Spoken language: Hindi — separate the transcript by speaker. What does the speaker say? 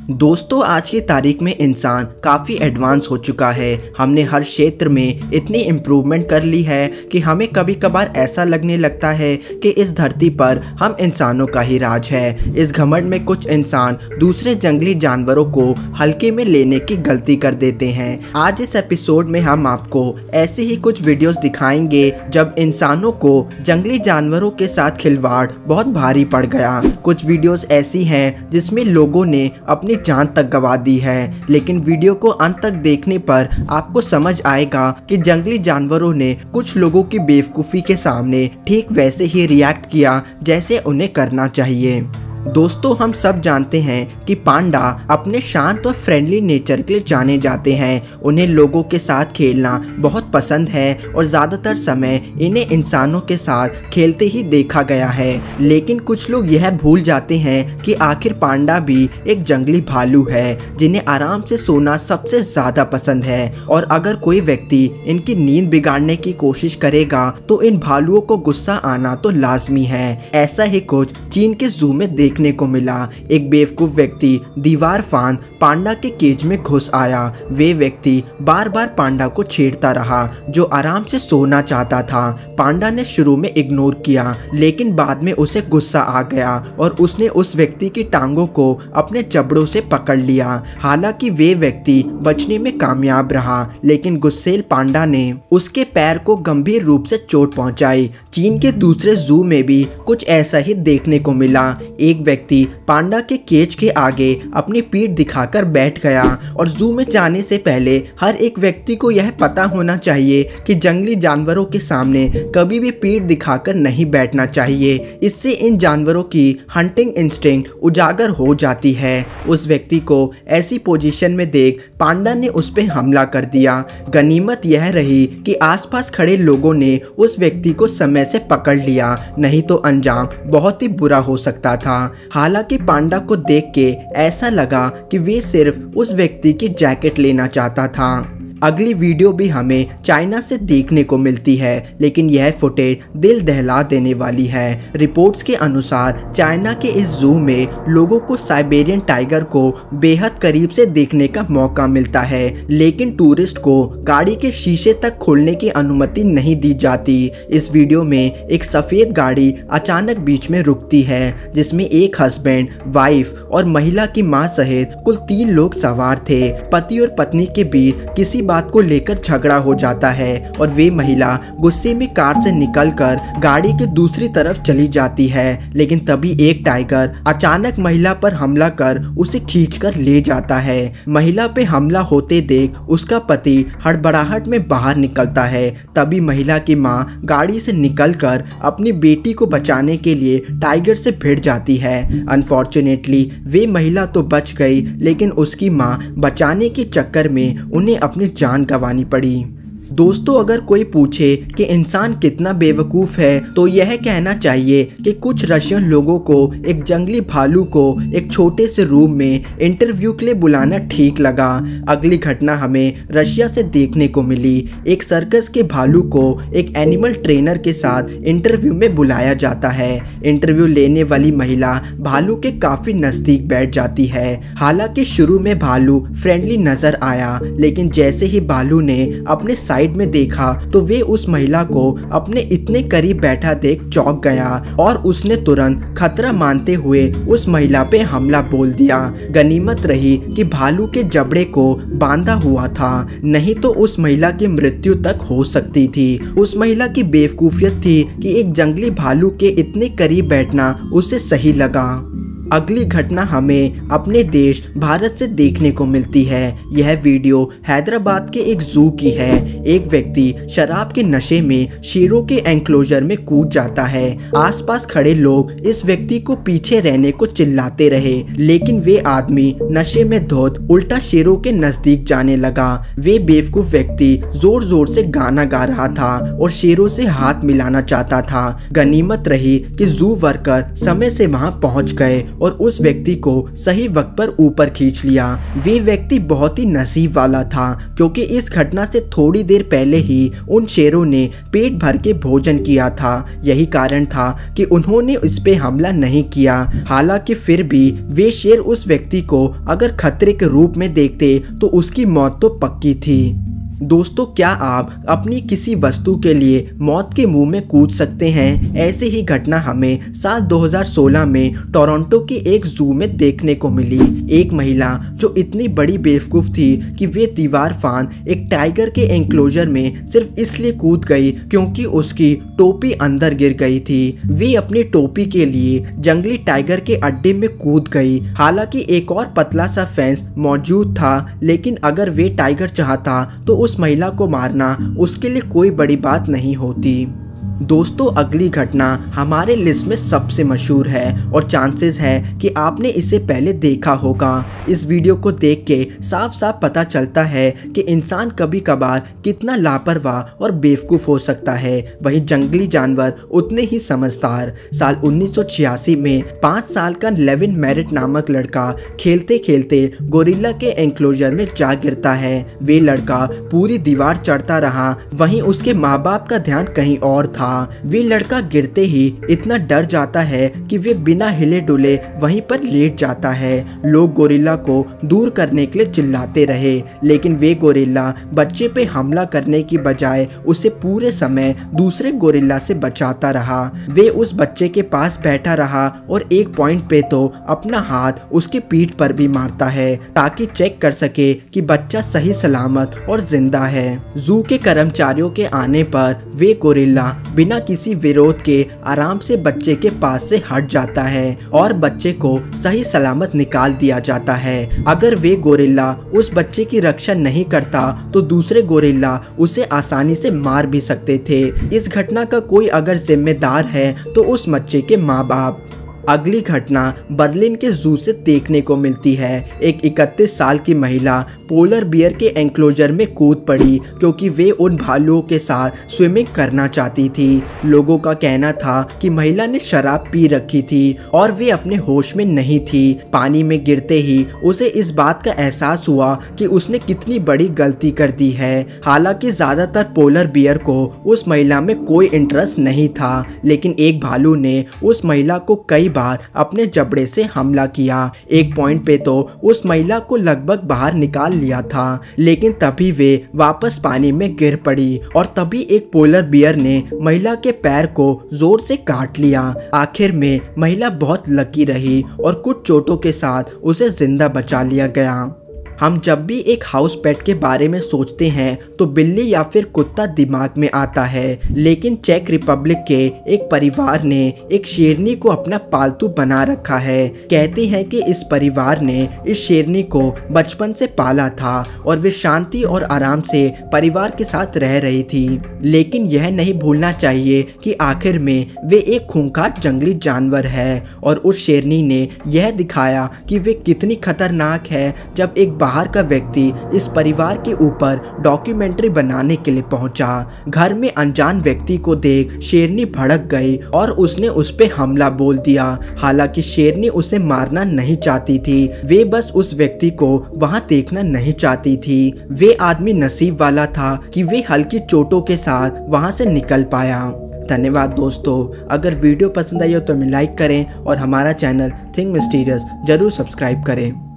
Speaker 1: दोस्तों, आज की तारीख में इंसान काफ़ी एडवांस हो चुका है। हमने हर क्षेत्र में इतनी इम्प्रूवमेंट कर ली है कि हमें कभी कभार ऐसा लगने लगता है कि इस धरती पर हम इंसानों का ही राज है। इस घमंड में कुछ इंसान दूसरे जंगली जानवरों को हल्के में लेने की गलती कर देते हैं। आज इस एपिसोड में हम आपको ऐसे ही कुछ वीडियोस दिखाएंगे जब इंसानों को जंगली जानवरों के साथ खिलवाड़ बहुत भारी पड़ गया। कुछ वीडियोस ऐसी हैं जिसमें लोगों ने अपनी जान तक गंवा दी है, लेकिन वीडियो को अंत तक देखने पर आपको समझ आएगा कि जंगली जानवरों ने कुछ लोगों की बेवकूफ़ी के सामने ठीक वैसे ही रिएक्ट किया जैसे उन्हें करना चाहिए। दोस्तों, हम सब जानते हैं कि पांडा अपने शांत और फ्रेंडली नेचर के लिए जाने जाते हैं। उन्हें लोगों के साथ खेलना बहुत पसंद है और ज़्यादातर समय इन्हें इंसानों के साथ खेलते ही देखा गया है। लेकिन कुछ लोग यह भूल जाते हैं कि आखिर पांडा भी एक जंगली भालू है जिन्हें आराम से सोना सबसे ज़्यादा पसंद है, और अगर कोई व्यक्ति इनकी नींद बिगाड़ने की कोशिश करेगा तो इन भालुओं को गुस्सा आना तो लाजमी है। ऐसा ही कुछ चीन के जू में देखने को मिला। एक बेवकूफ व्यक्ति दीवार फांद पांडा के केज में घुस आया। वे व्यक्ति बार बार पांडा को छेड़ता रहा जो आराम से सोना चाहता था। पांडा ने शुरू में इग्नोर किया, लेकिन बाद में उसे गुस्सा आ गया और उसने उस व्यक्ति की टांगों को अपने जबड़ों से पकड़ लिया। हालांकि वे व्यक्ति बचने में कामयाब रहा, लेकिन गुस्सेल पांडा ने उसके पैर को गंभीर रूप से चोट पहुंचाई। चीन के दूसरे जू में भी कुछ ऐसा ही देखने को मिला। एक व्यक्ति पांडा के केज के आगे अपनी पीठ दिखाकर बैठ गया, और जू में जाने से पहले हर एक व्यक्ति को यह पता होना चाहिए कि जंगली जानवरों के सामने कभी भी पीठ दिखाकर नहीं बैठना चाहिए। इससे इन जानवरों की हंटिंग इंस्टिंक्ट उजागर हो जाती है। उस व्यक्ति को ऐसी पोजीशन में देख पांडा ने उस पर हमला कर दिया। गनीमत यह रही कि आसपास खड़े लोगों ने उस व्यक्ति को समय से पकड़ लिया, नहीं तो अंजाम बहुत ही बुरा हो सकता था। हालांकि पांडा को देख के ऐसा लगा कि वे सिर्फ उस व्यक्ति की जैकेट लेना चाहता था। अगली वीडियो भी हमें चाइना से देखने को मिलती है, लेकिन यह फुटेज दिल दहला देने वाली है। रिपोर्ट्स के अनुसार चाइना के इस जू में लोगों को साइबेरियन टाइगर को बेहद करीब से देखने का मौका मिलता है, लेकिन टूरिस्ट को गाड़ी के शीशे तक खोलने की अनुमति नहीं दी जाती। इस वीडियो में एक सफ़ेद गाड़ी अचानक बीच में रुकती है, जिसमें एक हस्बैंड, वाइफ और महिला की मां सहित कुल 3 लोग सवार थे। पति और पत्नी के बीच किसी बात को लेकर झगड़ा हो जाता है और वे महिला गुस्से में कार से निकलकर गाड़ी के दूसरी तरफ चली जाती है, लेकिन तभी एक टाइगर अचानक महिला पर हमला कर उसे खींचकर ले जाता है। महिला पे हमला होते देख उसका पति हड़बड़ाहट में बाहर निकलता है। तभी महिला की मां गाड़ी से निकलकर अपनी बेटी को बचाने के लिए टाइगर से भिड़ जाती है। अनफॉर्चुनेटली वे महिला तो बच गई, लेकिन उसकी मां बचाने के चक्कर में उन्हें अपनी जान गंवानी पड़ी। दोस्तों, अगर कोई पूछे कि इंसान कितना बेवकूफ़ है तो यह कहना चाहिए कि कुछ रशियन लोगों को एक जंगली भालू को एक छोटे से रूम में इंटरव्यू के लिए बुलाना ठीक लगा। अगली घटना हमें रशिया से देखने को मिली। एक सर्कस के भालू को एक एनिमल ट्रेनर के साथ इंटरव्यू में बुलाया जाता है। इंटरव्यू लेने वाली महिला भालू के काफ़ी नज़दीक बैठ जाती है। हालांकि शुरू में भालू फ्रेंडली नज़र आया, लेकिन जैसे ही भालू ने अपने साइड में देखा तो वे उस महिला को अपने इतने करीब बैठा देख चौंक गया और उसने तुरंत खतरा मानते हुए उस महिला पे हमला बोल दिया। गनीमत रही कि भालू के जबड़े को बांधा हुआ था, नहीं तो उस महिला की मृत्यु तक हो सकती थी। उस महिला की बेवकूफियत थी कि एक जंगली भालू के इतने करीब बैठना उसे सही लगा। अगली घटना हमें अपने देश भारत से देखने को मिलती है। यह वीडियो हैदराबाद के एक जू की है। एक व्यक्ति शराब के नशे में शेरों के एंक्लोजर में कूद जाता है। आसपास खड़े लोग इस व्यक्ति को पीछे रहने को चिल्लाते रहे, लेकिन वे आदमी नशे में धुत उल्टा शेरों के नजदीक जाने लगा। वे बेवकूफ व्यक्ति जोर जोर से गाना गा रहा था और शेरों से हाथ मिलाना चाहता था। गनीमत रही कि जू वर्कर समय से वहां पहुंच गए और उस व्यक्ति को सही वक्त पर ऊपर खींच लिया। वे व्यक्ति बहुत ही नसीब वाला था क्योंकि इस घटना से थोड़ी देर पहले ही उन शेरों ने पेट भर के भोजन किया था। यही कारण था कि उन्होंने इस पे हमला नहीं किया। हालांकि फिर भी वे शेर उस व्यक्ति को अगर खतरे के रूप में देखते तो उसकी मौत तो पक्की थी। दोस्तों, क्या आप अपनी किसी वस्तु के लिए मौत के मुंह में कूद सकते हैं? ऐसी ही घटना हमें साल 2016 में टोरंटो के एक जू में देखने को मिली। एक महिला जो इतनी बड़ी बेवकूफ़ थी कि वे दीवार फांद एक टाइगर के एंक्लोजर में सिर्फ इसलिए कूद गई क्योंकि उसकी टोपी अंदर गिर गई थी। वे अपनी टोपी के लिए जंगली टाइगर के अड्डे में कूद गई। हालांकि एक और पतला सा फेंस मौजूद था, लेकिन अगर वे टाइगर चाहता तो उस महिला को मारना उसके लिए कोई बड़ी बात नहीं होती। दोस्तों, अगली घटना हमारे लिस्ट में सबसे मशहूर है और चांसेस है कि आपने इसे पहले देखा होगा। इस वीडियो को देख के साफ साफ पता चलता है कि इंसान कभी कभार कितना लापरवाह और बेवकूफ़ हो सकता है, वहीं जंगली जानवर उतने ही समझदार। साल 1986 में 5 साल का लेविन मैरिट नामक लड़का खेलते खेलते गोरिल्ला के एंक्लोजर में जा गिरता है। वे लड़का पूरी दीवार चढ़ता रहा, वहीं उसके माँ बाप का ध्यान कहीं और था। वे लड़का गिरते ही इतना डर जाता है कि वे बिना हिले डुले वहीं पर लेट जाता है। लोग गोरिल्ला को दूर करने के लिए चिल्लाते रहे, लेकिन वे गोरिल्ला बच्चे पे हमला करने की बजाय उसे पूरे समय दूसरे गोरिल्ला से बचाता रहा। वे उस बच्चे के पास बैठा रहा और एक पॉइंट पे तो अपना हाथ उसकी पीठ पर भी मारता है ताकि चेक कर सके कि बच्चा सही सलामत और जिंदा है। जू के कर्मचारियों के आने पर वे गोरिल्ला बिना किसी विरोध के आराम से बच्चे के पास से हट जाता है और बच्चे को सही सलामत निकाल दिया जाता है। अगर वे गोरिल्ला उस बच्चे की रक्षा नहीं करता तो दूसरे गोरिल्ला उसे आसानी से मार भी सकते थे। इस घटना का कोई अगर जिम्मेदार है तो उस बच्चे के माँ बाप। अगली घटना बर्लिन के जू से देखने को मिलती है। एक 31 साल की महिला पोलर बियर के एंक्लोजर में कूद पड़ी क्योंकि वे उन भालुओं के साथ स्विमिंग करना चाहती थी। लोगों का कहना था कि महिला ने शराब पी रखी थी और वे अपने होश में नहीं थी। पानी में गिरते ही उसे इस बात का एहसास हुआ कि उसने कितनी बड़ी गलती कर दी है। हालांकि ज्यादातर पोलर बियर को उस महिला में कोई इंटरेस्ट नहीं था, लेकिन एक भालू ने उस महिला को कई बार अपने जबड़े से हमला किया। एक पॉइंट पे तो उस महिला को लगभग बाहर निकाल लिया था, लेकिन तभी वे वापस पानी में गिर पड़ी और तभी एक पोलर बियर ने महिला के पैर को जोर से काट लिया। आखिर में महिला बहुत लकी रही और कुछ चोटों के साथ उसे जिंदा बचा लिया गया। हम जब भी एक हाउस पेट के बारे में सोचते हैं तो बिल्ली या फिर कुत्ता दिमाग में आता है, लेकिन चेक रिपब्लिक के एक परिवार ने एक शेरनी को अपना पालतू बना रखा है। कहते हैं कि इस परिवार ने इस शेरनी को बचपन से पाला था और वे शांति और आराम से परिवार के साथ रह रही थी। लेकिन यह नहीं भूलना चाहिए कि आखिर में वे एक खूंखार जंगली जानवर है और उस शेरनी ने यह दिखाया कि वे कितनी खतरनाक है जब एक बाहर का व्यक्ति इस परिवार के ऊपर डॉक्यूमेंट्री बनाने के लिए पहुंचा। घर में अनजान व्यक्ति को देख शेरनी भड़क गई और उसने उस पे हमला बोल दिया। हालांकि शेरनी उसे मारना नहीं चाहती थी, वे बस उस व्यक्ति को वहां देखना नहीं चाहती थी। वे आदमी नसीब वाला था कि वे हल्की चोटों के साथ वहां से निकल पाया। धन्यवाद दोस्तों, अगर वीडियो पसंद आई हो तो हमें लाइक करें और हमारा चैनल थिंक मिस्टीरियस जरूर सब्सक्राइब करें।